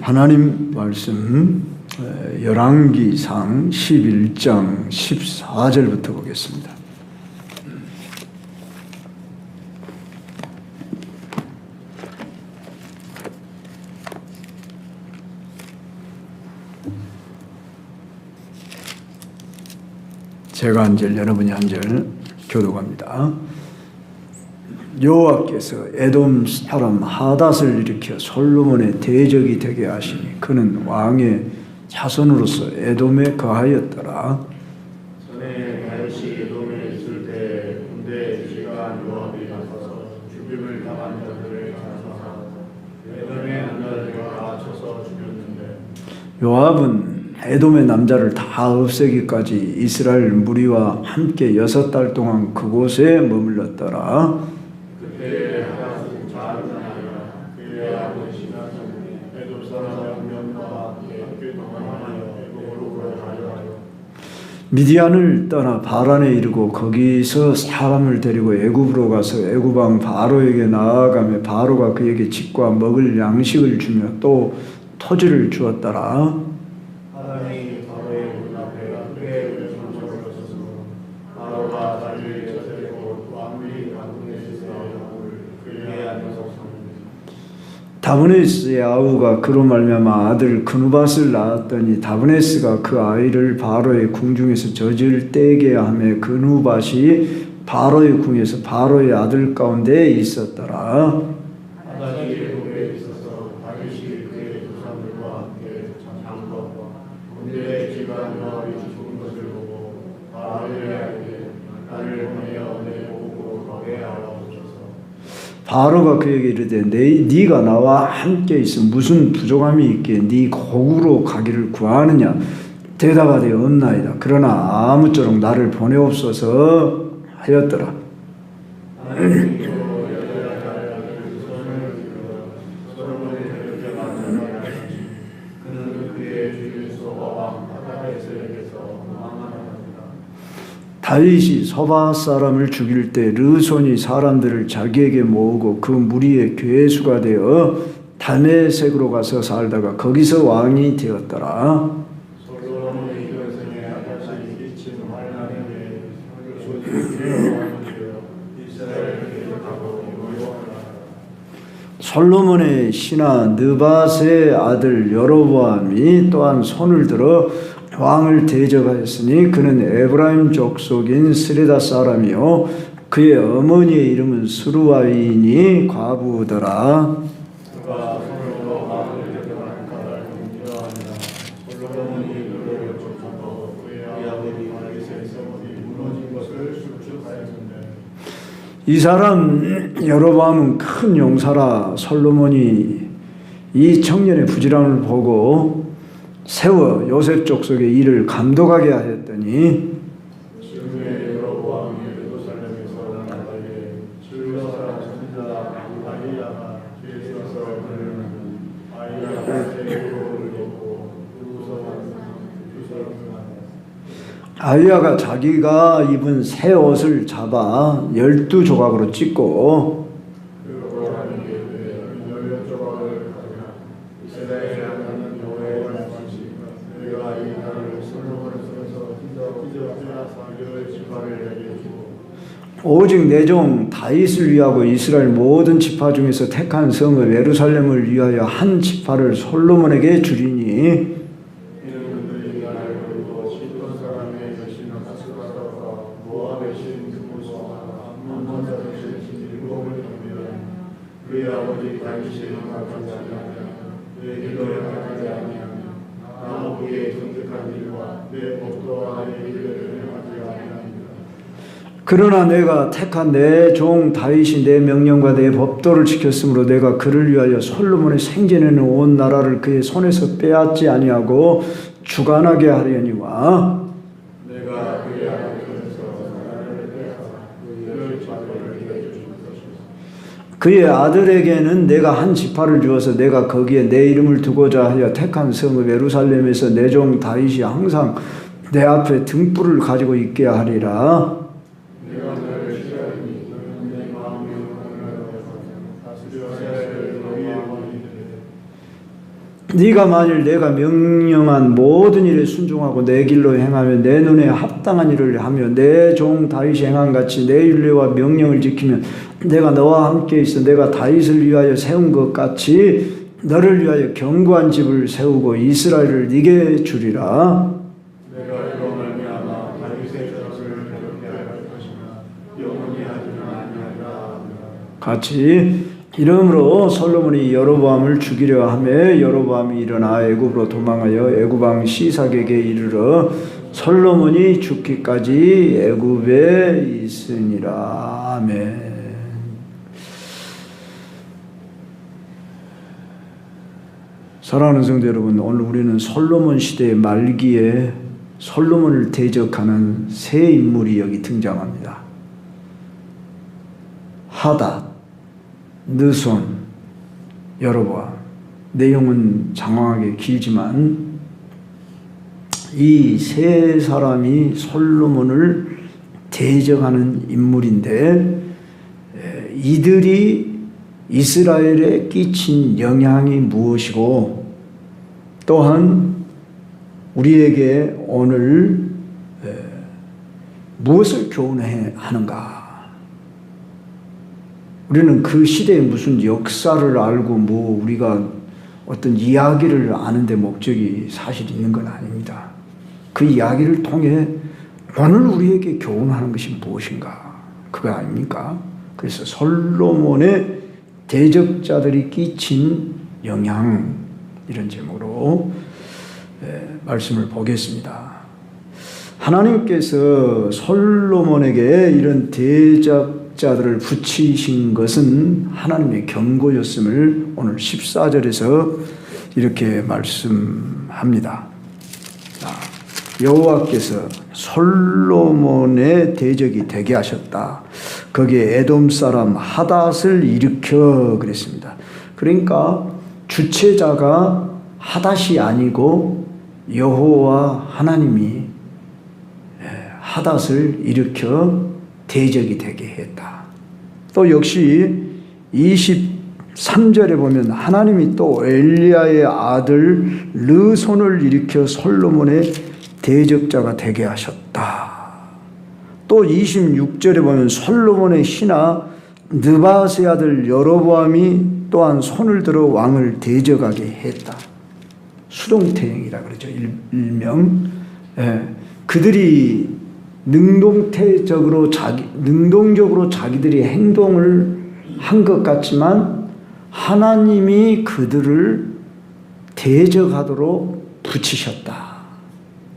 하나님 말씀 열왕기상 11장 14절부터 보겠습니다. 제가 한 절, 여러분이 한 절 교독합니다. 여호와께서 에돔 사람 하닷을 일으켜 솔로몬의 대적이 되게 하시니 그는 왕의 자손으로서 에돔에 거하였더라. 전에 다윗이 에돔에 있을 때 군대 지휘관 요압이 나서서 죽임을 당한 자들을 잡아서 에돔의 남자들과 쳐서 죽였는데 요압은 에돔의 남자를 다 없애기까지 이스라엘 무리와 함께 6달 동안 그곳에 머물렀더라. 그때 하닷은 자르나니라 그의 아버지 시나성이 에돔 사람 명령과 함께 학교 동안하여 애국으로 걸어가려 미디안을 떠나 바란에 이르고 거기서 사람을 데리고 애굽으로 가서 애굽 왕 바로에게 나아가며 바로가 그에게 집과 먹을 양식을 주며 또 토지를 주었더라. 하나님이 바로의 문 앞에 그의 장소를 뒀으므로 바로가 자기를 젖들고 왕비 가문에서 아우를 그의 안에서 삼는다. 다브네스의 아우가 그로 말미암아 아들 그누밧을 낳았더니 다브네스가 그 아이를 바로의 궁중에서 젖을 떼게 하며 그누밧이 바로의 궁에서 바로의 아들 가운데 있었더라. 하닷이 애굽에 있어서 다윗이 그의 조상들과 함께 장과 군대의 지휘관 요압이 죽은 것을 보고 바로에게 나를 보내어 내 목으로 거기에 알아보소서. 바로가 그에게 이르되 네가 나와 함께 있어 무슨 부족함이 있기에 네 고국으로 가기를 구하느냐. 대답하되 없나이다. 그러나 아무쪼록 나를 보내옵소서 하였더라. 다윗이 소바 사람을 죽일 때 르손이 사람들을 자기에게 모으고 그 무리의 괴수가 되어 다메섹으로 가서 살다가 거기서 왕이 되었더라. 솔로몬의 이전생에 하닷이 일친 환란에 이스라엘을 대적하고 모욕하라. 솔로몬의 신하 느밧의 아들 여로보암이 또한 손을 들어 왕을 대적하였으니 그는 에브라임 족속인 스레다 사람이요 그의 어머니의 이름은 스루아이니 과부더라. 그가 손으로 왕을 대적하는 까닭은 이러하니라. 솔로몬이 그를 쫓고 그의 아버지 다윗의 성읍이 무너진 것을 수축하였는데 이 사람 여로보암은 큰 용사라. 솔로몬이 이 청년의 부지런을 보고 세워 요셉 족속의 일을 감독하게 하였더니 지금의 여로보암이 예루살렘에서 나가게 실로 사람 선지자 아히야가 뒤에 서서 그는 아히야가 새 의복을 입고 아히야가 자기가 입은 새 옷을 잡아 12조각으로 찢고 그리고 하나님께 12조각을 가져가 이스라엘에 하나님 여호와의 말씀이 내가 이 나라를 솔로몬을 통해서 찢어뜨려서 열 지파를 내게 주고 오직 내 종 다윗을 위하고 이스라엘 모든 지파 중에서 택한 성읍 예루살렘을 위하여 한 지파를 솔로몬에게 주리니 이는 그들이 나를 버리고 시돈 사람의 여신 하스바라와 모압의 신 그무스와 암몬 자의 신 일곱을 경비하니 그의 아버지 다윗이 행하지 아니하며 내 기도에 가지 아니하며 나 보기에 정직한 일과 내 법도와 내 일을 행하지 아니하니라. 그러나 내가 택한 내 종 다윗이 내 명령과 내 법도를 지켰으므로 내가 그를 위하여 솔로몬의 생전에는 온 나라를 그의 손에서 빼앗지 아니하고 주관하게 하려니와 내가 그의 아들에서 나라를 빼앗아 그의 지파를 내게 줄 것이다. 그의 아들에게는 내가 한 지파를 주어서 내가 거기에 내 이름을 두고자 하여 택한 성읍 예루살렘에서 내 종 다윗이 항상 내 앞에 등불을 가지고 있게 하리라. 내가 너를 싫어하니 너는 내 마음의 영광을 다스려 이스라엘을 너희 왕이 되리라. 네가 만일 내가 명령한 모든 일에 순종하고 내 길로 행하며 내 눈에 합당한 일을 하며 내 종 다윗이 행한 같이 내 율례와 명령을 지키면 내가 너와 함께 있어 내가 다윗을 위하여 세운 것 같이 너를 위하여 견고한 집을 세우고 이스라엘을 네게 주리라. 내가 이로 말미암아 다윗의 벼슬을 괴롭게 할 것이나 영원히 하지는 아니하리라. 같이 이러므로 솔로몬이 여로보암을 죽이려 하매 여로보암이 일어나 애굽으로 도망하여 애굽 왕 시삭에게 이르러 솔로몬이 죽기까지 애굽에 있으니라. 아멘. 사랑하는 성도 여러분, 오늘 우리는 솔로몬 시대의 말기에 솔로몬을 대적하는 세 인물이 여기 등장합니다. 하닷, 느손, 여로보암. 내용은 장황하게 길지만 이 세 사람이 솔로몬을 대적하는 인물인데 이들이 이스라엘에 끼친 영향이 무엇이고 또한 우리에게 오늘 무엇을 교훈해야 하는가? 우리는 그 시대에 무슨 역사를 알고 뭐 우리가 어떤 이야기를 아는 데 목적이 사실 있는 건 아닙니다. 그 이야기를 통해 오늘 우리에게 교훈하는 것이 무엇인가? 그거 아닙니까? 그래서 솔로몬의 대적자들이 끼친 영향, 이런 제목으로 말씀을 보겠습니다. 하나님께서 솔로몬에게 이런 대적자들을 붙이신 것은 하나님의 경고였음을 오늘 14절에서 이렇게 말씀합니다. 여호와께서 솔로몬의 대적이 되게 하셨다. 거기에 에돔 사람 하닷을 일으켜 그랬습니다. 그러니까 주체자가 하닷이 아니고 여호와 하나님이 하닷을 일으켜 대적이 되게 했다. 또 역시 23절에 보면 하나님이 또 엘리야의 아들 르손을 일으켜 솔로몬의 대적자가 되게 하셨다. 또 26절에 보면 솔로몬의 신하 느바스의 아들 여로보암이 또한 손을 들어 왕을 대적하게 했다. 수동태행이라 그러죠. 일명. 그들이 능동적으로 자기들이 행동을 한 것 같지만 하나님이 그들을 대적하도록 붙이셨다.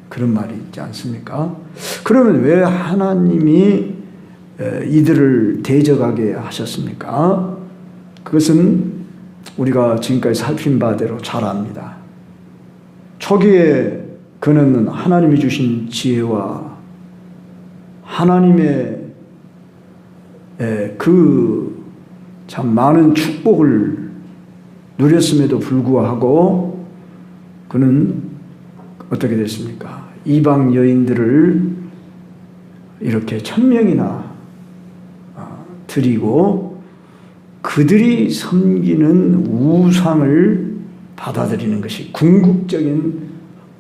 그런 말이 있지 않습니까? 그러면 왜 하나님이 이들을 대적하게 하셨습니까? 그것은 우리가 지금까지 살핀 바대로 잘 압니다. 초기에 그는 하나님이 주신 지혜와 하나님의 그 참 많은 축복을 누렸음에도 불구하고 그는 어떻게 됐습니까? 이방 여인들을 이렇게 1000명이나 드리고 그들이 섬기는 우상을 받아들이는 것이 궁극적인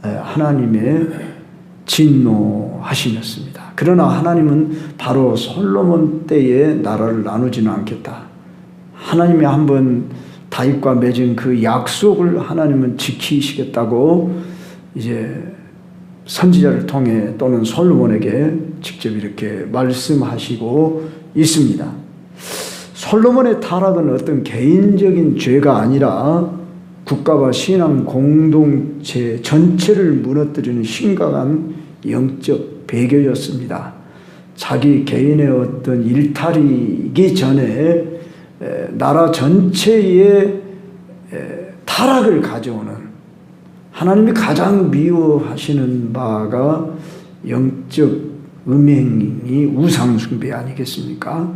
하나님의 진노하심이었습니다. 그러나 하나님은 바로 솔로몬 때에 나라를 나누지는 않겠다. 하나님이 한번 다윗과 맺은 그 약속을 하나님은 지키시겠다고 이제 선지자를 통해 또는 솔로몬에게 직접 이렇게 말씀하시고 있습니다. 솔로몬의 타락은 어떤 개인적인 죄가 아니라 국가와 신앙 공동체 전체를 무너뜨리는 심각한 영적 배교였습니다. 자기 개인의 어떤 일탈이기 전에 나라 전체의 타락을 가져오는 하나님이 가장 미워하시는 바가 영적 음행이 우상숭배 아니겠습니까?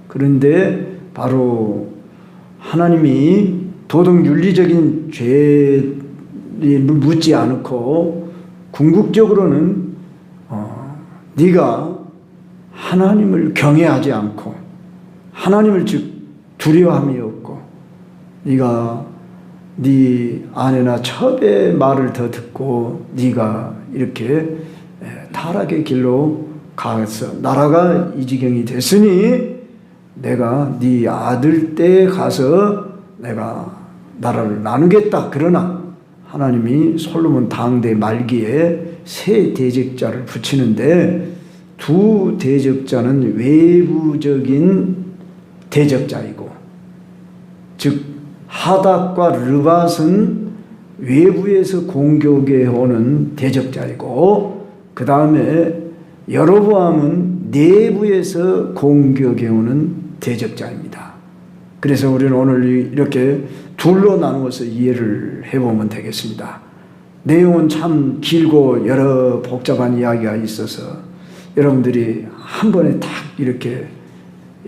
그런데 바로 하나님이 도덕 윤리적인 죄를 묻지 않고 궁극적으로는 네가 하나님을 경외하지 않고 하나님을 즉 두려워함이 없고 네가 네 아내나 첩의 말을 더 듣고 네가 이렇게 타락의 길로 가서 나라가 이 지경이 됐으니 내가 네 아들 때 가서 내가 나라를 나누겠다. 그러나 하나님이 솔로몬 당대 말기에 세 대적자를 붙이는데 두 대적자는 외부적인 대적자이고, 즉 하닷과 르밧은 외부에서 공격해 오는 대적자이고, 그 다음에 여로보암은 내부에서 공격해 오는 대적자입니다. 그래서 우리는 오늘 이렇게 둘로 나누어서 이해를 해보면 되겠습니다. 내용은 참 길고 여러 복잡한 이야기가 있어서 여러분들이 한 번에 딱 이렇게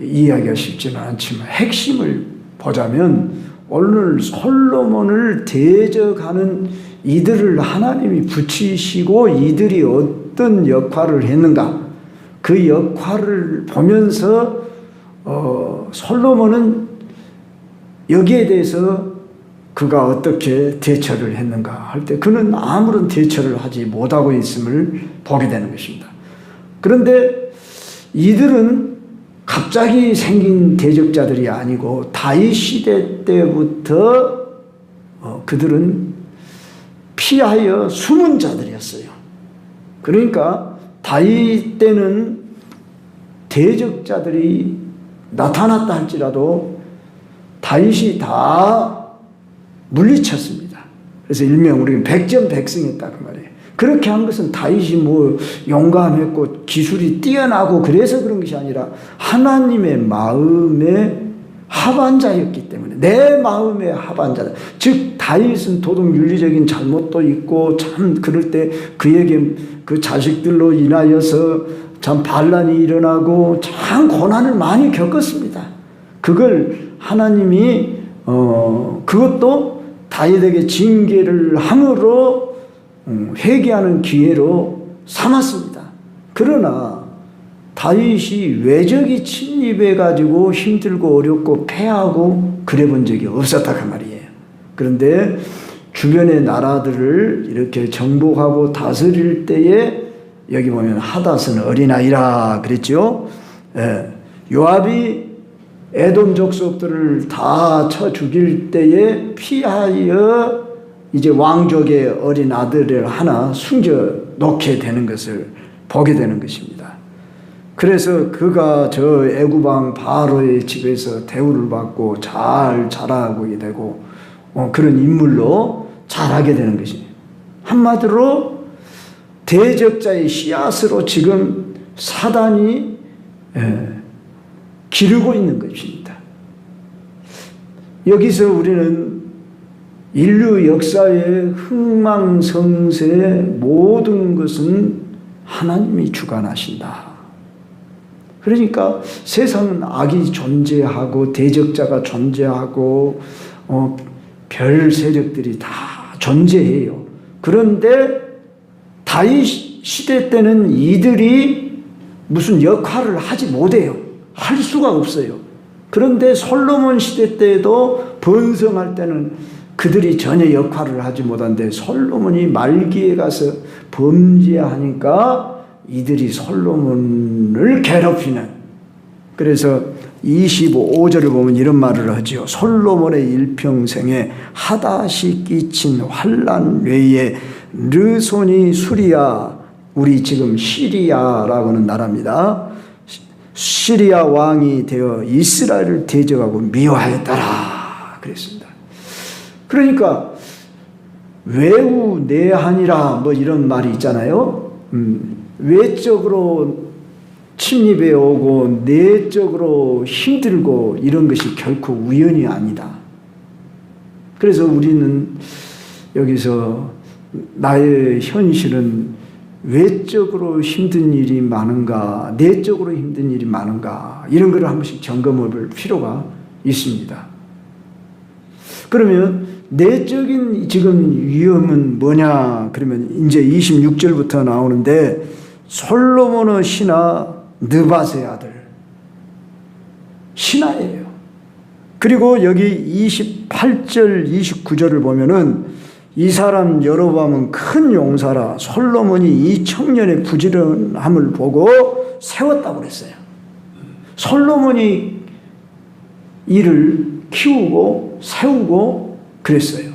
이해하기가 쉽지는 않지만 핵심을 보자면 오늘 솔로몬을 대적하는 이들을 하나님이 붙이시고 이들이 어떤 역할을 했는가, 그 역할을 보면서 솔로몬은 여기에 대해서 그가 어떻게 대처를 했는가 할 때 그는 아무런 대처를 하지 못하고 있음을 보게 되는 것입니다. 그런데 이들은 갑자기 생긴 대적자들이 아니고 다윗 시대 때부터 그들은 피하여 숨은 자들이었어요. 그러니까 다윗 때는 대적자들이 나타났다 할지라도 다윗이 다 물리쳤습니다. 그래서 일명 우리는 백전백승했다 그 말이에요. 그렇게 한 것은 다윗이 뭐 용감했고 기술이 뛰어나고 그래서 그런 것이 아니라 하나님의 마음에 합한 자였기 때문에, 내 마음에 합한 자다. 즉 다윗은 도덕 윤리적인 잘못도 있고 참 그럴 때 그에게 그 자식들로 인하여서 참 반란이 일어나고 참 고난을 많이 겪었습니다. 그걸 하나님이 그것도 다윗에게 징계를 함으로 회개하는 기회로 삼았습니다. 그러나 다윗이 외적이 침입해 가지고 힘들고 어렵고 패하고 그래 본 적이 없었다 그 말이에요. 그런데 주변의 나라들을 이렇게 정복하고 다스릴 때에 여기 보면 하닷은 어린아이라 그랬죠. 요압이 에돔 족속들을 다 쳐 죽일 때에 피하여 이제 왕족의 어린 아들을 하나 숨겨 놓게 되는 것을 보게 되는 것입니다. 그래서 그가 저 애굽왕 바로의 집에서 대우를 받고 잘 자라게 되고 그런 인물로 자라게 되는 것입니다. 한마디로 대적자의 씨앗으로 지금 사단이 기르고 있는 것입니다. 여기서 우리는 인류 역사의 흥망성쇠 모든 것은 하나님이 주관하신다. 그러니까 세상은 악이 존재하고 대적자가 존재하고 별 세력들이 다 존재해요. 그런데 다윗 시대 때는 이들이 무슨 역할을 하지 못해요. 할 수가 없어요. 그런데 솔로몬 시대 때에도 번성할 때는 그들이 전혀 역할을 하지 못한데 솔로몬이 말기에 가서 범죄하니까 이들이 솔로몬을 괴롭히는, 그래서 25절을 보면 이런 말을 하죠. 솔로몬의 일평생에 하닷이 끼친 환난 외에 르손이 수리아, 우리 지금 시리아라고 하는 나라입니다. 시리아 왕이 되어 이스라엘을 대적하고 미워하였더라 그랬습니다. 그러니까 외우 내한이라 뭐 이런 말이 있잖아요. 외적으로 침입해 오고 내적으로 힘들고 이런 것이 결코 우연이 아니다. 그래서 우리는 여기서 나의 현실은 외적으로 힘든 일이 많은가, 내적으로 힘든 일이 많은가, 이런 걸 한 번씩 점검해 볼 필요가 있습니다. 그러면 내적인 지금 위험은 뭐냐? 그러면 이제 26절부터 나오는데 솔로몬의 신하 느밧의 아들 신하예요. 그리고 여기 28절 29절을 보면은 이 사람 여로보암은 큰 용사라 솔로몬이 이 청년의 부지런함을 보고 세웠다고 그랬어요. 솔로몬이 이를 키우고 세우고 그랬어요.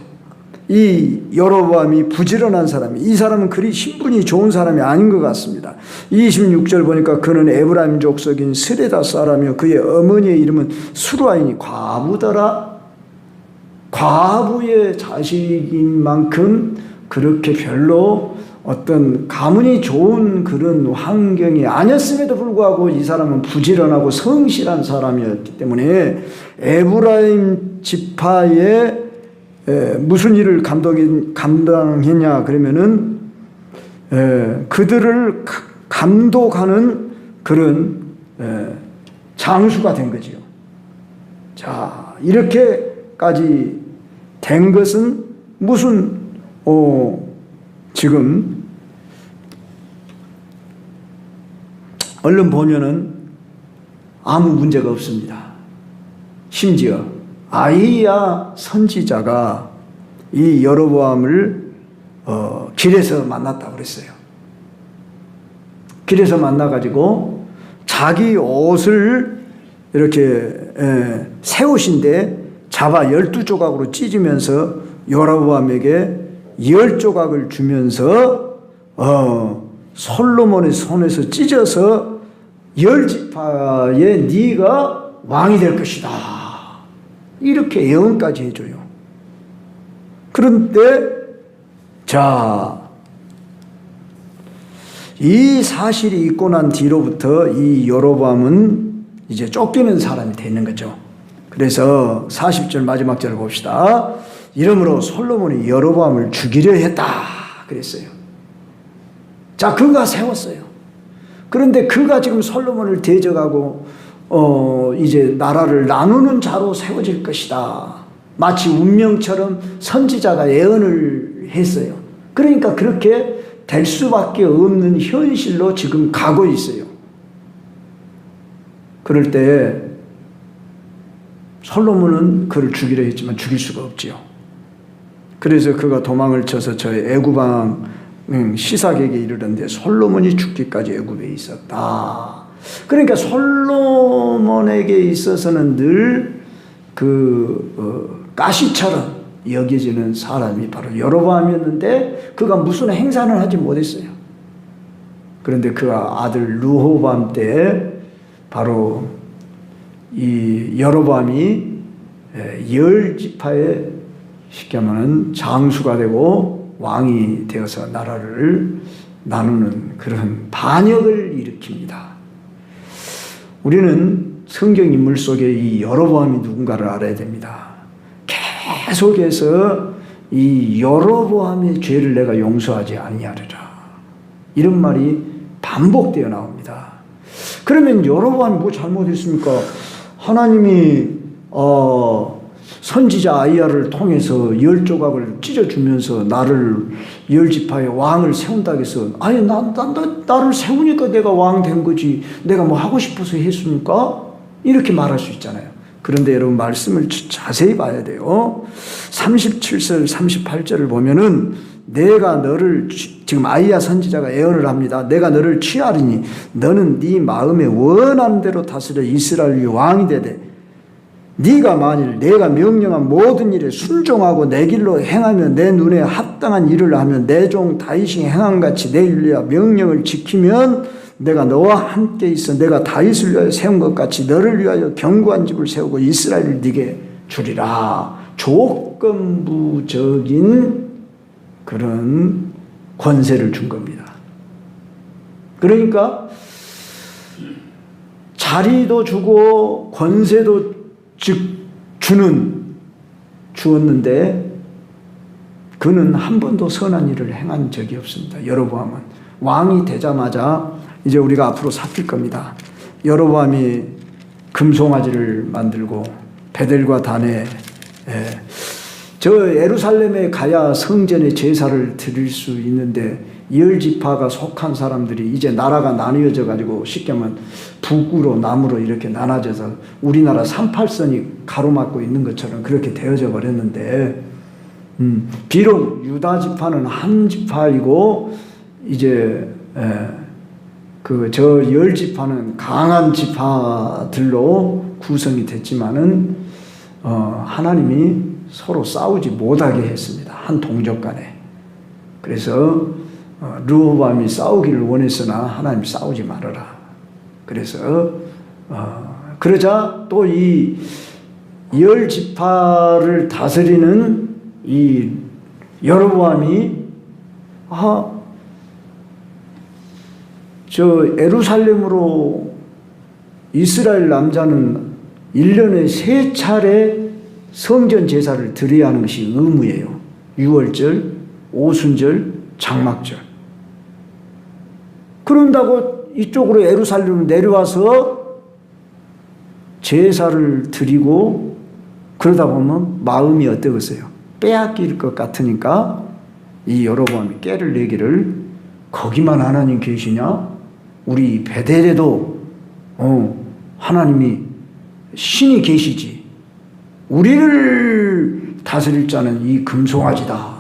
이 여로보암이 부지런한 사람이, 이 사람은 그리 신분이 좋은 사람이 아닌 것 같습니다. 26절 보니까 그는 에브라임 족속인 스레다 사람이요 그의 어머니의 이름은 수루아이니 과부더라. 과부의 자식인 만큼 그렇게 별로 어떤 가문이 좋은 그런 환경이 아니었음에도 불구하고 이 사람은 부지런하고 성실한 사람이었기 때문에 에브라임 지파의 무슨 일을 감당했냐 그러면은 그들을 감독하는 그런 장수가 된 거지요. 자, 이렇게까지 된 것은 무슨 지금 얼른 보면은 아무 문제가 없습니다. 심지어 아히야 선지자가 이 여로보암을 길에서 만났다고 그랬어요. 길에서 만나가지고 자기 옷을 이렇게 새 옷인데 잡아 12조각으로 찢으면서 여로보암에게 10조각을 주면서 솔로몬의 손에서 찢어서 10지파에 네가 왕이 될 것이다. 이렇게 예언까지 해줘요. 그런데 자, 이 사실이 있고 난 뒤로부터 이 여로보암은 이제 쫓기는 사람이 되는 거죠. 그래서 40절 마지막 절을 봅시다. 이러므로 솔로몬이 여로보암을 죽이려 했다 그랬어요. 자, 그가 세웠어요. 그런데 그가 지금 솔로몬을 대적하고 이제 나라를 나누는 자로 세워질 것이다. 마치 운명처럼 선지자가 예언을 했어요. 그러니까 그렇게 될 수밖에 없는 현실로 지금 가고 있어요. 그럴 때 솔로몬은 그를 죽이려 했지만 죽일 수가 없지요. 그래서 그가 도망을 쳐서 저 애굽왕 시삭에게 이르는데 솔로몬이 죽기까지 애굽에 있었다. 그러니까 솔로몬에게 있어서는 늘 가시처럼 여겨지는 사람이 바로 여로보암이었는데 그가 무슨 행사는 하지 못했어요. 그런데 그가 아들 르호보암 때 바로 이 여로보암이 10지파의 쉽게 하면 장수가 되고 왕이 되어서 나라를 나누는 그런 반역을 일으킵니다. 우리는 성경 인물 속에 이 여로보암이 누군가를 알아야 됩니다. 계속해서 이 여로보암의 죄를 내가 용서하지 아니하리라. 이런 말이 반복되어 나옵니다. 그러면 여로보암이 뭐 잘못했습니까? 하나님이 선지자 아히야를 통해서 10조각을 찢어주면서 나를 10지파의 왕을 세운다고 해서 아니 나를 세우니까 내가 왕 된 거지 내가 뭐 하고 싶어서 했습니까? 이렇게 말할 수 있잖아요. 그런데 여러분 말씀을 자세히 봐야 돼요. 37절 38절을 보면은 내가 너를 지금 아히야 선지자가 예언을 합니다. 내가 너를 취하리니 너는 네 마음에 원하는 대로 다스려 이스라엘 왕이 되되 네가 만일 내가 명령한 모든 일에 순종하고 내 길로 행하며 내 눈에 합당한 일을 하며 내 종 다윗이 행한 같이 내 윤리와 명령을 지키면 내가 너와 함께 있어 내가 다윗을 위하여 세운 것 같이 너를 위하여 견고한 집을 세우고 이스라엘을 네게 주리라. 조건부적인 그런 권세를 준 겁니다. 그러니까 자리도 주고 권세도 주었는데 그는 한 번도 선한 일을 행한 적이 없습니다. 여로보암은 왕이 되자마자 이제 우리가 앞으로 살필 겁니다. 여로보암이 금송아지를 만들고 베델과 단에 저 예루살렘에 가야 성전에 제사를 드릴 수 있는데 10지파가 속한 사람들이 이제 나라가 나뉘어져 가지고 쉽게 하면 북으로 남으로 이렇게 나눠져서 우리나라 38선이 가로막고 있는 것처럼 그렇게 되어져 버렸는데 비록 유다 지파는 한 지파이고 이제 저 10지파는 강한 지파들로 구성이 됐지만은 하나님이 서로 싸우지 못하게 했습니다. 한 동족 간에. 그래서 르호보암이 싸우기를 원했으나 하나님 싸우지 말아라. 그래서 그러자 또 이 10지파를 다스리는 이 여로보암이 저 예루살렘으로 이스라엘 남자는 1년에 3차례 성전 제사를 드려야 하는 것이 의무예요. 유월절, 오순절, 장막절. 그런다고 이쪽으로 예루살렘으로 내려와서 제사를 드리고 그러다 보면 마음이 어떠겠어요? 빼앗길 것 같으니까 이 여로보암이 깨를 내기를 거기만 하나님 계시냐? 우리 베델에도 하나님이 신이 계시지. 우리를 다스릴 자는 이 금송아지다.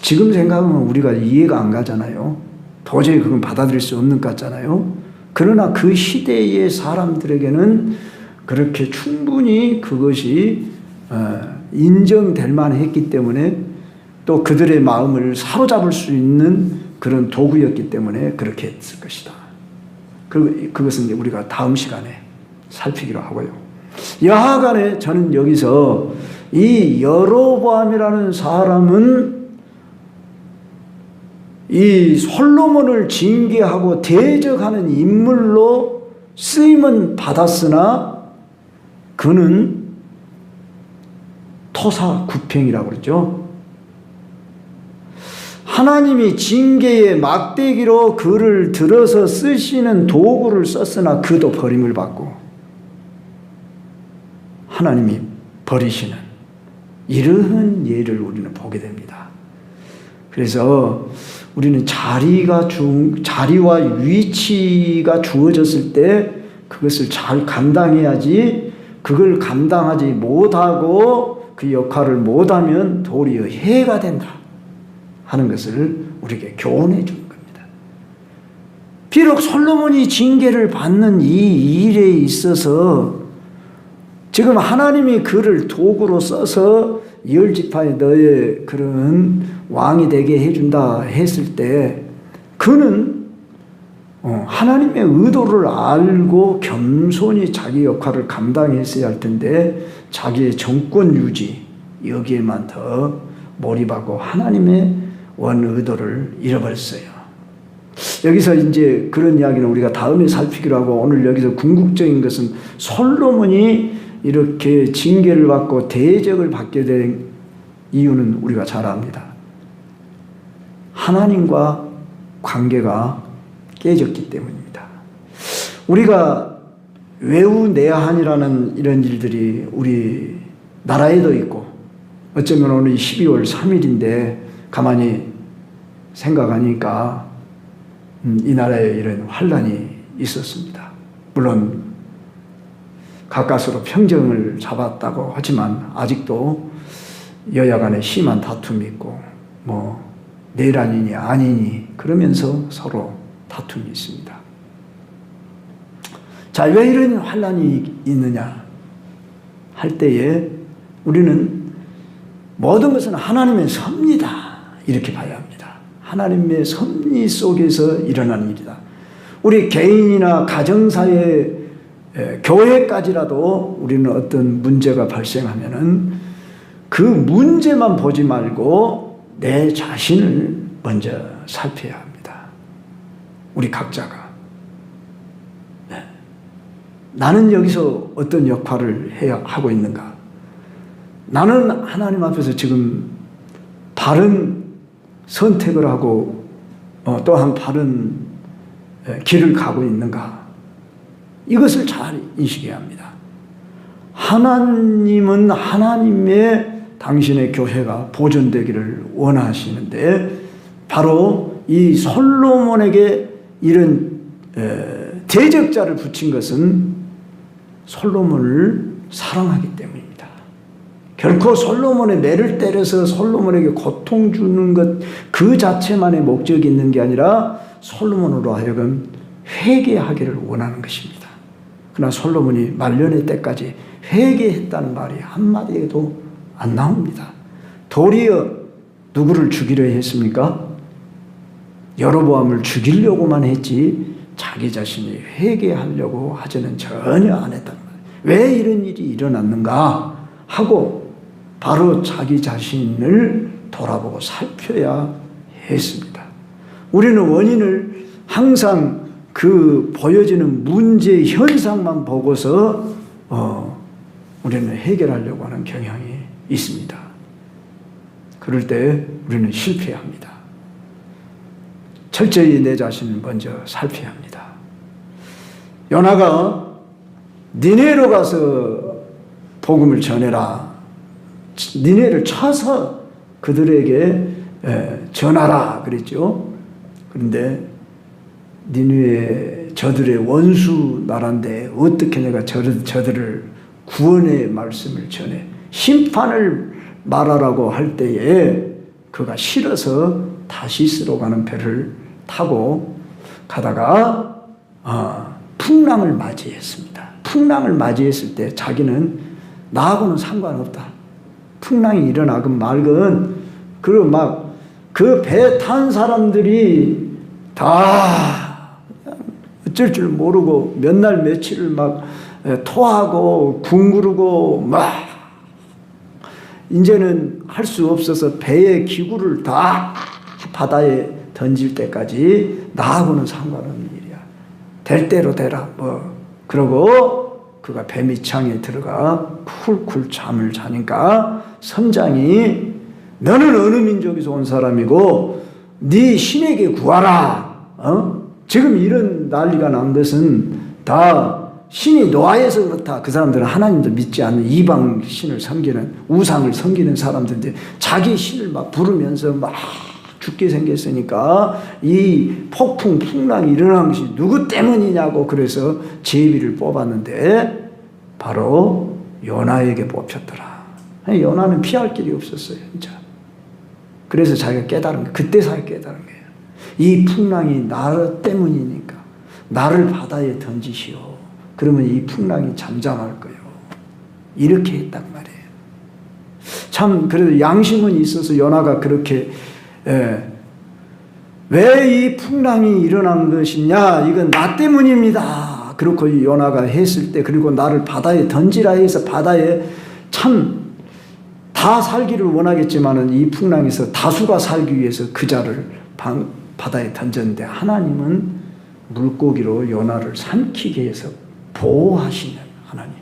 지금 생각하면 우리가 이해가 안 가잖아요. 도저히 그건 받아들일 수 없는 것 같잖아요. 그러나 그 시대의 사람들에게는 그렇게 충분히 그것이 인정될 만했기 때문에 또 그들의 마음을 사로잡을 수 있는 그런 도구였기 때문에 그렇게 했을 것이다. 그것은 우리가 다음 시간에 살피기로 하고요. 여하간에 저는 여기서 이 여로보암이라는 사람은 이 솔로몬을 징계하고 대적하는 인물로 쓰임은 받았으나 그는 토사구팽이라고 그러죠. 하나님이 징계의 막대기로 그를 들어서 쓰시는 도구를 썼으나 그도 버림을 받고 하나님이 버리시는 이러한 예를 우리는 보게 됩니다. 그래서 우리는 자리와 위치가 주어졌을 때 그것을 잘 감당해야지, 그걸 감당하지 못하고 그 역할을 못하면 도리어 해가 된다 하는 것을 우리에게 교훈해 주는 겁니다. 비록 솔로몬이 징계를 받는 이 일에 있어서 지금 하나님이 그를 도구로 써서 10지파의 너의 그런 왕이 되게 해준다 했을 때 그는 하나님의 의도를 알고 겸손히 자기 역할을 감당했어야 할 텐데 자기의 정권 유지 여기에만 더 몰입하고 하나님의 원 의도를 잃어버렸어요. 여기서 이제 그런 이야기는 우리가 다음에 살피기로 하고, 오늘 여기서 궁극적인 것은 솔로몬이 이렇게 징계를 받고 대적을 받게 된 이유는 우리가 잘 압니다. 하나님과 관계가 깨졌기 때문입니다. 우리가 외우내한이라는 이런 일들이 우리 나라에도 있고, 어쩌면 오늘 12월 3일인데 가만히 생각하니까 이 나라에 이런 환란이 있었습니다. 물론 가까스로 평정을 잡았다고 하지만 아직도 여야 간에 심한 다툼이 있고 내란이니 아니니 그러면서 서로 다툼이 있습니다. 자, 왜 이런 환란이 있느냐 할 때에 우리는 모든 것은 하나님의 섭리다 이렇게 봐야 합니다. 하나님의 섭리 속에서 일어나는 일이다. 우리 개인이나 가정사회, 교회까지라도 우리는 어떤 문제가 발생하면은 그 문제만 보지 말고 내 자신을 먼저 살펴야 합니다. 우리 각자가. 네. 나는 여기서 어떤 역할을 하고 있는가? 나는 하나님 앞에서 지금 바른 선택을 하고 또한 바른 길을 가고 있는가? 이것을 잘 인식해야 합니다. 하나님은 하나님의 당신의 교회가 보존되기를 원하시는데 바로 이 솔로몬에게 이런 대적자를 붙인 것은 솔로몬을 사랑하기 때문입니다. 결코 솔로몬의 매를 때려서 솔로몬에게 고통 주는 것 그 자체만의 목적이 있는 게 아니라 솔로몬으로 하여금 회개하기를 원하는 것입니다. 그러나 솔로몬이 말년의 때까지 회개했다는 말이 한마디에도 안 나옵니다. 도리어 누구를 죽이려 했습니까? 여로보암을 죽이려고만 했지 자기 자신이 회개하려고 하지는 전혀 안 했단 말이에요. 왜 이런 일이 일어났는가 하고 바로 자기 자신을 돌아보고 살펴야 했습니다. 우리는 원인을 항상 그 보여지는 문제 현상만 보고서 우리는 해결하려고 하는 경향이 있습니다. 그럴 때 우리는 실패합니다. 철저히 내 자신을 먼저 살펴야 합니다. 요나가 니네로 가서 복음을 전해라. 니네를 쳐서 그들에게 전하라 그랬죠. 그런데 니네의 저들의 원수 나라인데 어떻게 내가 저들을 구원의 말씀을 전해 심판을 말하라고 할 때에 그가 싫어서 다시스로 가는 배를 타고 가다가 풍랑을 맞이했습니다. 풍랑을 맞이했을 때 자기는 나하고는 상관없다. 풍랑이 일어나건 말건 그리고 막 그 배 탄 사람들이 다 어쩔 줄 모르고 몇 날 며칠을 막 토하고 굶구르고 막 이제는 할 수 없어서 배의 기구를 다 바다에 던질 때까지 나하고는 상관없는 일이야. 될 대로 되라. 그러고 그가 배 밑창에 들어가 쿨쿨 잠을 자니까 선장이 너는 어느 민족에서 온 사람이고 네 신에게 구하라. 지금 이런 난리가 난 것은 다 신이 노아해서 그렇다. 그 사람들은 하나님도 믿지 않는 이방 신을 섬기는 우상을 섬기는 사람들인데 자기 신을 막 부르면서 막 죽게 생겼으니까 이 폭풍 풍랑이 일어난 것이 누구 때문이냐고 그래서 제비를 뽑았는데 바로 요나에게 뽑혔더라. 요나는 피할 길이 없었어요. 진짜. 그래서 자기가 깨달은 거예요. 그때서야 깨달은 거예요. 이 풍랑이 나 때문이니까 나를 바다에 던지시오. 그러면 이 풍랑이 잠잠할 거예요. 이렇게 했단 말이에요. 참 그래도 양심은 있어서 요나가 그렇게 왜 이 풍랑이 일어난 것이냐? 이건 나 때문입니다. 그렇고 요나가 했을 때 그리고 나를 바다에 던지라 해서 바다에 참 다 살기를 원하겠지만은 이 풍랑에서 다수가 살기 위해서 그 자를 바다에 던졌는데 하나님은 물고기로 요나를 삼키게 해서 보호하시는 하나님.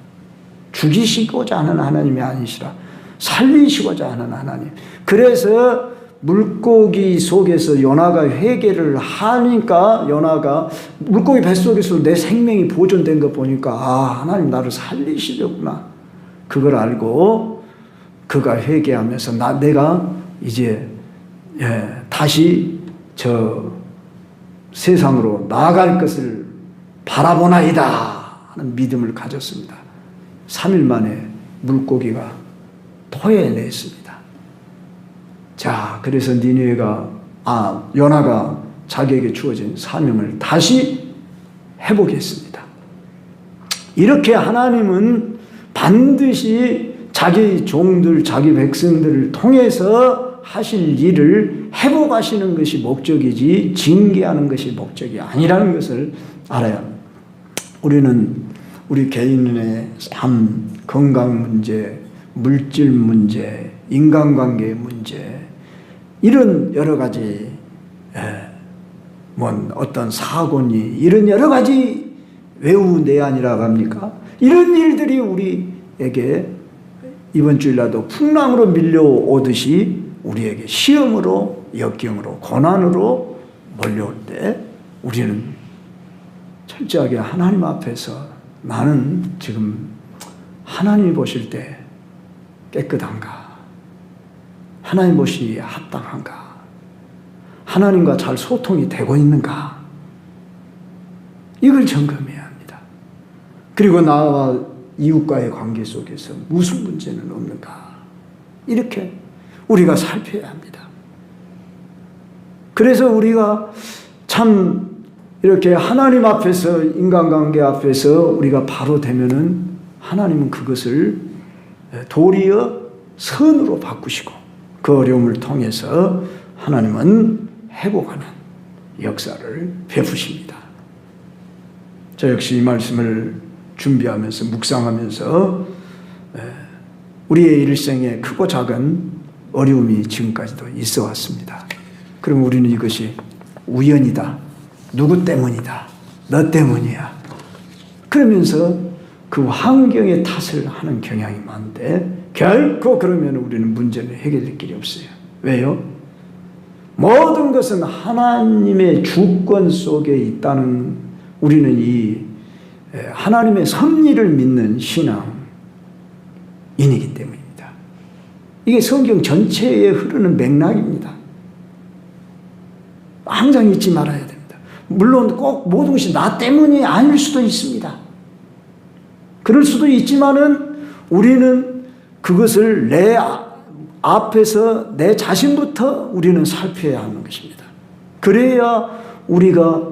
죽이시고자 하는 하나님이 아니시라 살리시고자 하는 하나님. 그래서 물고기 속에서 요나가 회개를 하니까 요나가 물고기 뱃속에서 내 생명이 보존된 거 보니까 하나님 나를 살리시려구나. 그걸 알고 그가 회개하면서 내가 이제 다시 저 세상으로 나아갈 것을 바라보나이다 하는 믿음을 가졌습니다. 3일 만에 물고기가 토해냈습니다. 자, 그래서 요나가 자기에게 주어진 사명을 다시 해보겠습니다. 이렇게 하나님은 반드시 자기 종들, 자기 백성들을 통해서 하실 일을 회복하시는 것이 목적이지 징계하는 것이 목적이 아니라는 것을 알아야 합니다. 우리는 우리 개인의 삶, 건강 문제, 물질 문제, 인간관계 문제 이런 여러 가지 어떤 사고니 이런 여러 가지 외우내안이라고 합니까? 이런 일들이 우리에게 이번 주일날도 풍랑으로 밀려오듯이 우리에게 시험으로 역경으로 고난으로 몰려올 때 우리는 철저하게 하나님 앞에서 나는 지금 하나님이 보실 때 깨끗한가? 하나님 보시기에 합당한가? 하나님과 잘 소통이 되고 있는가? 이걸 점검해야 합니다. 그리고 나와 이웃과의 관계 속에서 무슨 문제는 없는가? 이렇게 우리가 살펴야 합니다. 그래서 우리가 참 이렇게 하나님 앞에서, 인간관계 앞에서 우리가 바로 되면은 하나님은 그것을 도리어 선으로 바꾸시고 그 어려움을 통해서 하나님은 회복하는 역사를 베푸십니다. 저 역시 이 말씀을 준비하면서 묵상하면서 우리의 일생에 크고 작은 어려움이 지금까지도 있어 왔습니다. 그럼 우리는 이것이 우연이다, 누구 때문이다, 너 때문이야, 그러면서 그 환경의 탓을 하는 경향이 많은데, 결코 그러면 우리는 문제를 해결될 길이 없어요. 왜요? 모든 것은 하나님의 주권 속에 있다는, 우리는 이 하나님의 섭리를 믿는 신앙인이기 때문입니다. 이게 성경 전체에 흐르는 맥락입니다. 항상 잊지 말아야 됩니다. 물론 꼭 모든 것이 나 때문이 아닐 수도 있습니다. 그럴 수도 있지만은 우리는 그것을 내 앞에서 내 자신부터 우리는 살펴야 하는 것입니다. 그래야 우리가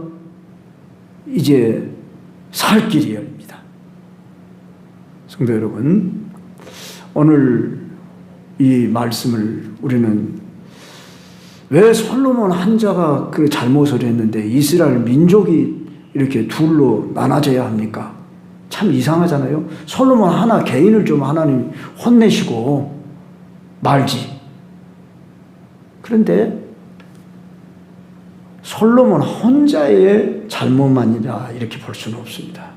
이제 살 길이 열립니다. 성도 여러분, 오늘 이 말씀을 우리는 왜 솔로몬 한 자가 그 잘못을 했는데 이스라엘 민족이 이렇게 둘로 나눠져야 합니까? 참 이상하잖아요. 솔로몬 하나 개인을 좀 하나님 혼내시고 말지. 그런데 솔로몬 혼자의 잘못만이라 이렇게 볼 수는 없습니다.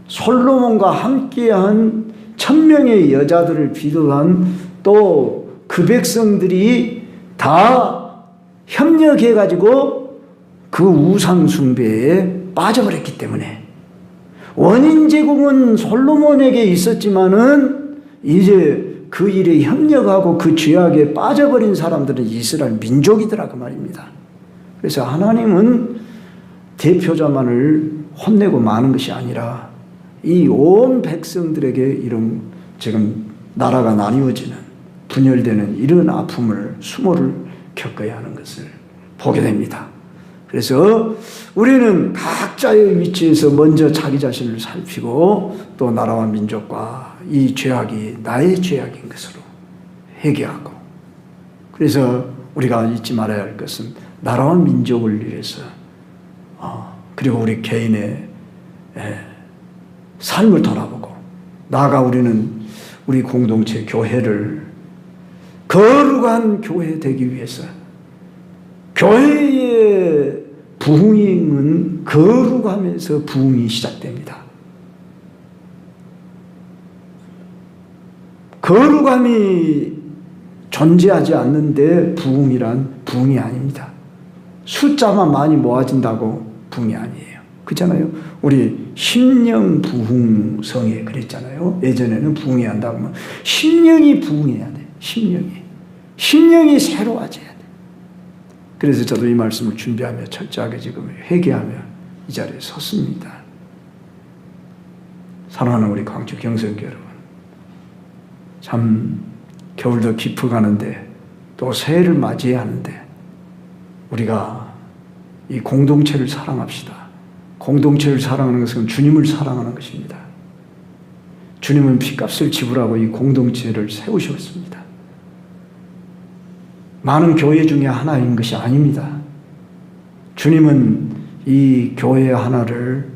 솔로몬과 함께한 1000명의 여자들을 비롯한 또 그 백성들이 다 협력해가지고 그 우상 숭배에 빠져버렸기 때문에 원인 제공은 솔로몬에게 있었지만은 이제 그 일에 협력하고 그 죄악에 빠져버린 사람들은 이스라엘 민족이더라고 말입니다. 그래서 하나님은 대표자만을 혼내고 마는 것이 아니라 이 온 백성들에게 이런 지금 나라가 나뉘어지는 분열되는 이런 아픔을 수모를 겪어야 하는 것을 보게 됩니다. 그래서 우리는 각자의 위치에서 먼저 자기 자신을 살피고 또 나라와 민족과 이 죄악이 나의 죄악인 것으로 회개하고, 그래서 우리가 잊지 말아야 할 것은 나라와 민족을 위해서 그리고 우리 개인의 삶을 돌아보고 나아가 우리는 우리 공동체 교회를 거룩한 교회 되기 위해서, 교회의 부흥은 거룩하면서 부흥이 시작됩니다. 거룩함이 존재하지 않는데 부흥이란 부흥이 아닙니다. 숫자만 많이 모아진다고 부흥이 아니에요. 그렇잖아요. 우리 심령 부흥성에 그랬잖아요. 예전에는 부흥해야 한다고 하면 심령이 부흥해야 돼. 심령이 새로워져야 돼. 그래서 저도 이 말씀을 준비하며 철저하게 지금 회개하며 이 자리에 섰습니다. 사랑하는 우리 광주 경성교 여러분, 참 겨울도 깊어가는데 또 새해를 맞이해야 하는데 우리가 이 공동체를 사랑합시다. 공동체를 사랑하는 것은 주님을 사랑하는 것입니다. 주님은 피값을 지불하고 이 공동체를 세우셨습니다. 많은 교회 중에 하나인 것이 아닙니다. 주님은 이 교회 하나를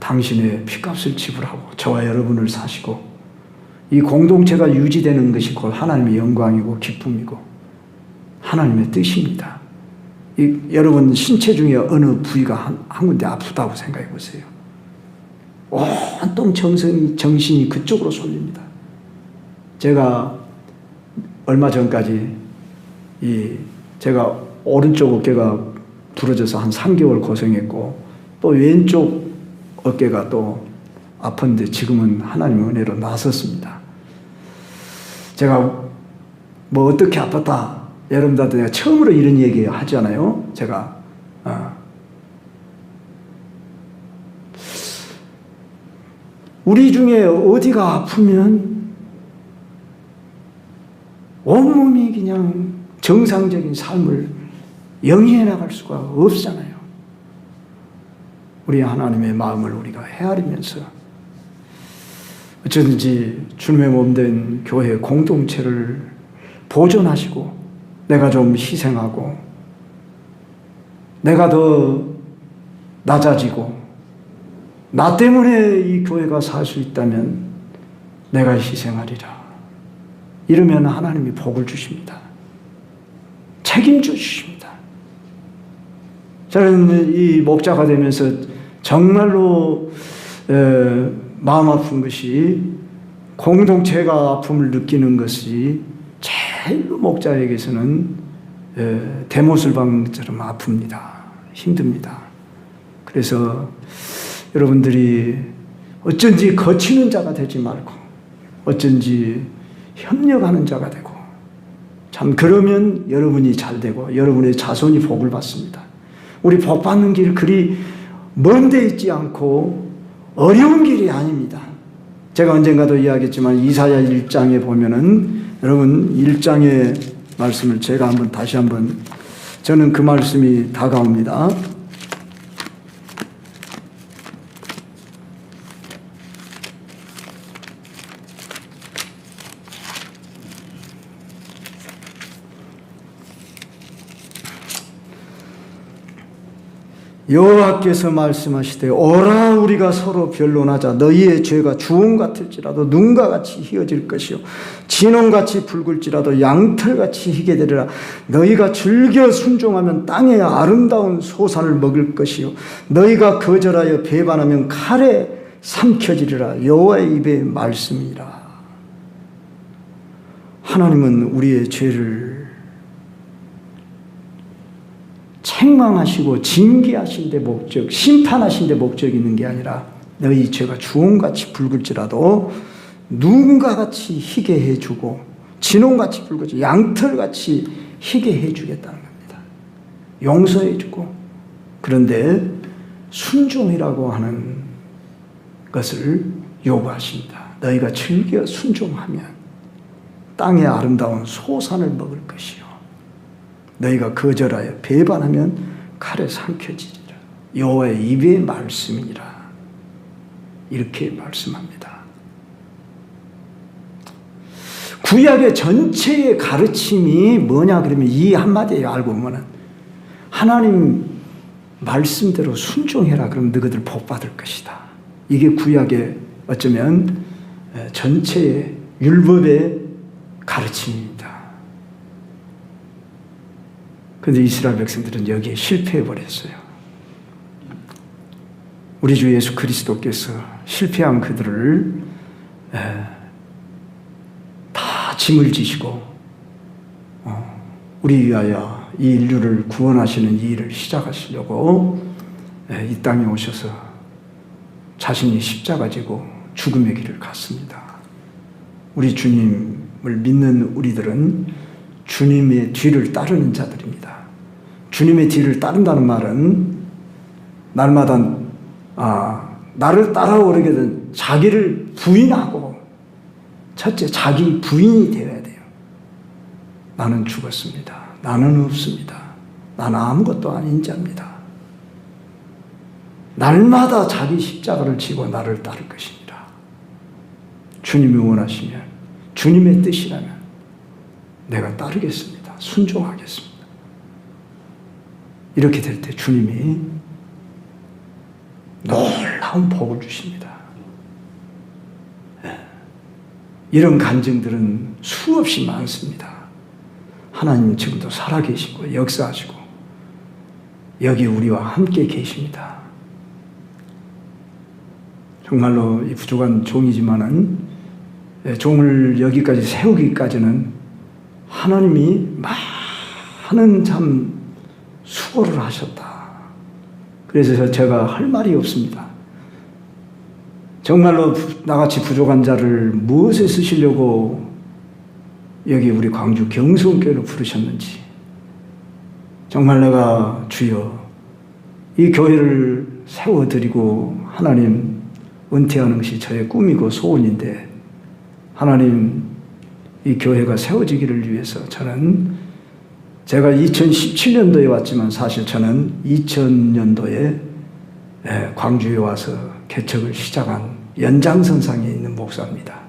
당신의 피값을 지불하고 저와 여러분을 사시고 이 공동체가 유지되는 것이 곧 하나님의 영광이고 기쁨이고 하나님의 뜻입니다. 여러분 신체 중에 어느 부위가 한 군데 아프다고 생각해 보세요. 온통 정신이 그쪽으로 쏠립니다. 제가 얼마 전까지 제가 오른쪽 어깨가 부러져서 한 3개월 고생했고 또 왼쪽 어깨가 또 아픈데 지금은 하나님의 은혜로 나섰습니다. 제가 뭐 어떻게 아팠다. 여러분들한테 내가 처음으로 이런 얘기 하잖아요. 제가. 우리 중에 어디가 아프면 온몸이 그냥 정상적인 삶을 영위해 나갈 수가 없잖아요. 우리 하나님의 마음을 우리가 헤아리면서 어쩌든지 주님의 몸된 교회 공동체를 보존하시고 내가 좀 희생하고 내가 더 낮아지고 나 때문에 이 교회가 살 수 있다면 내가 희생하리라. 이러면 하나님이 복을 주십니다. 책임져 주십니다. 저는 이 목자가 되면서 정말로 마음 아픈 것이 공동체가 아픔을 느끼는 것이 제일로 목자에게서는 대모슬방처럼 아픕니다. 힘듭니다. 그래서 여러분들이 어쩐지 거치는 자가 되지 말고 어쩐지 협력하는 자가 되고 참 그러면 여러분이 잘 되고 여러분의 자손이 복을 받습니다. 우리 복 받는 길 그리 먼 데 있지 않고 어려운 길이 아닙니다. 제가 언젠가도 이야기했지만 이사야 1장에 보면은 여러분 1장의 말씀을 제가 다시 한번 저는 그 말씀이 다가옵니다. 여호와께서 말씀하시되 오라 우리가 서로 변론하자. 너희의 죄가 주홍 같을지라도 눈과 같이 희어질 것이요 진홍같이 붉을지라도 양털같이 희게 되리라. 너희가 즐겨 순종하면 땅의 아름다운 소산을 먹을 것이요 너희가 거절하여 배반하면 칼에 삼켜지리라. 여호와의 입의 말씀이라. 하나님은 우리의 죄를 책망하시고 징계하신 데 목적, 심판하신 데 목적이 있는 게 아니라 너희 죄가 주홍같이 붉을지라도 눈과 같이 희게 해주고 진홍같이 붉을지 양털같이 희게 해주겠다는 겁니다. 용서해주고 그런데 순종이라고 하는 것을 요구하십니다. 너희가 즐겨 순종하면 땅의 아름다운 소산을 먹을 것이요 너희가 거절하여 배반하면 칼에 삼켜지리라. 여호와의 입의 말씀이니라. 이렇게 말씀합니다. 구약의 전체의 가르침이 뭐냐 그러면 이 한마디에 알고 보면 하나님 말씀대로 순종해라. 그럼 너희들 복 받을 것이다. 이게 구약의 어쩌면 전체의 율법의 가르침입니다. 그런데 이스라엘 백성들은 여기에 실패해버렸어요. 우리 주 예수 그리스도께서 실패한 그들을 다 짐을 지시고 우리 위하여 이 인류를 구원하시는 이 일을 시작하시려고 이 땅에 오셔서 자신이 십자가 지고 죽음의 길을 갔습니다. 우리 주님을 믿는 우리들은 주님의 뒤를 따르는 자들입니다. 주님의 뒤를 따른다는 말은 날마다 나를 따라오게 된 자기를 부인하고 첫째 자기 부인이 되어야 돼요. 나는 죽었습니다. 나는 없습니다. 나는 아무것도 아닌 자입니다. 날마다 자기 십자가를 지고 나를 따를 것입니다. 주님이 원하시면 주님의 뜻이라면 내가 따르겠습니다. 순종하겠습니다. 이렇게 될 때 주님이 놀라운 복을 주십니다. 이런 간증들은 수없이 많습니다. 하나님 지금도 살아계시고 역사하시고 여기 우리와 함께 계십니다. 정말로 이 부족한 종이지만은 종을 여기까지 세우기까지는 하나님이 많은 참 수고를 하셨다. 그래서 제가 할 말이 없습니다. 정말로 나같이 부족한 자를 무엇에 쓰시려고 여기 우리 광주 경성교회로 부르셨는지, 정말 내가 주여 이 교회를 세워드리고 하나님 은퇴하는 것이 저의 꿈이고 소원인데, 하나님 이 교회가 세워지기를 위해서 저는, 제가 2017년도에 왔지만 사실 저는 2000년도에 광주에 와서 개척을 시작한 연장선상에 있는 목사입니다.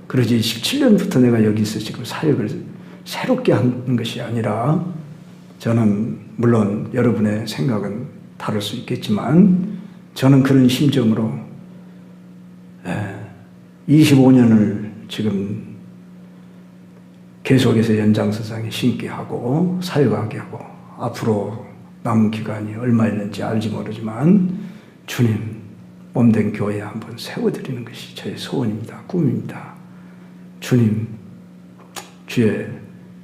그러지 17년부터 내가 여기서 지금 사역을 새롭게 하는 것이 아니라, 저는 물론 여러분의 생각은 다를 수 있겠지만 저는 그런 심정으로 25년을 지금 계속해서 연장선상에 신게 하고 사역하게 하고, 앞으로 남은 기간이 얼마 있는지 알지 모르지만 주님 몸된 교회에 한번 세워드리는 것이 저의 소원입니다. 꿈입니다. 주님, 주의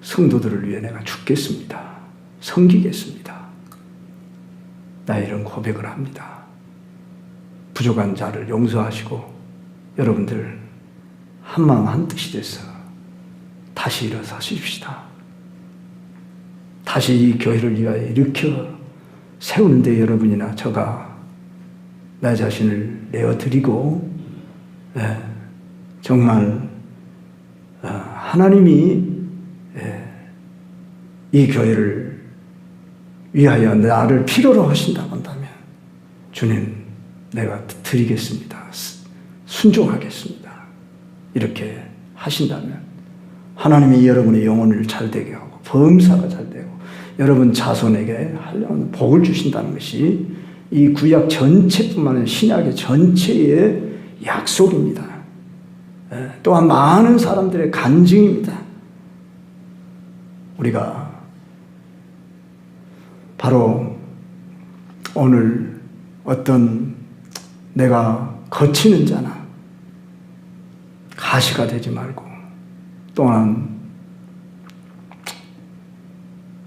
성도들을 위해 내가 죽겠습니다. 섬기겠습니다. 나 이런 고백을 합니다. 부족한 자를 용서하시고 여러분들 한마음 한뜻이 돼서 다시 일어서십시다. 다시 이 교회를 위하여 일으켜 세우는데 여러분이나 저가 나 자신을 내어드리고, 정말 하나님이 이 교회를 위하여 나를 필요로 하신다고 한다면 주님 내가 드리겠습니다. 순종하겠습니다. 이렇게 하신다면 하나님이 여러분의 영혼을 잘되게 하고 범사가 잘되고 여러분 자손에게 하려는 복을 주신다는 것이 이 구약 전체뿐만 아니라 신약의 전체의 약속입니다. 또한 많은 사람들의 간증입니다. 우리가 바로 오늘 어떤 내가 거치는 자나 가시가 되지 말고, 또한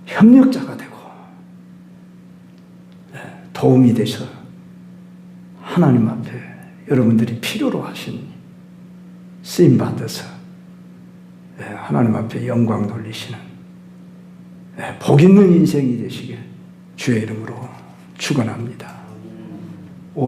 협력자가 되고 도움이 되셔 하나님 앞에 여러분들이 필요로 하신 쓰임 받아서 하나님 앞에 영광 돌리시는 복 있는 인생이 되시길 주의 이름으로 축원합니다.